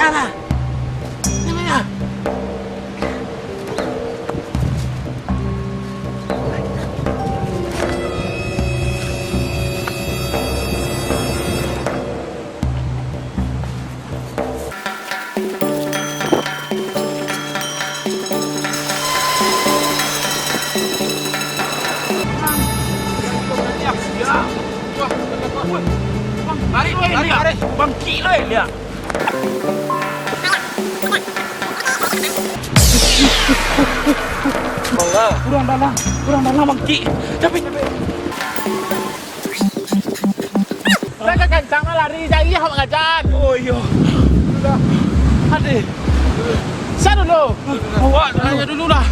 Sana. Namanya. Lari. Bangki lah dia. Kurang dalam bangki. Tapi Saya kencang lari jari hak ngajan. oh iya. Aduh. Saya dulu. Awak tanya dulu dah.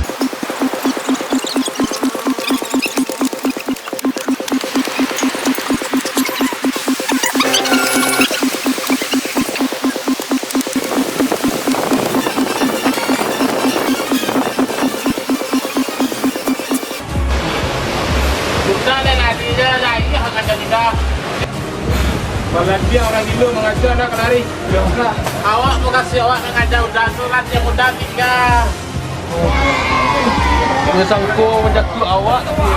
Sudah lari jari hak ngajan dah. Kalau dia orang dulu mengajar nak lari. Awak mau kasih awak ngajar udah surat yang udah tinggal. Dia sangko menjatuh awak tapi.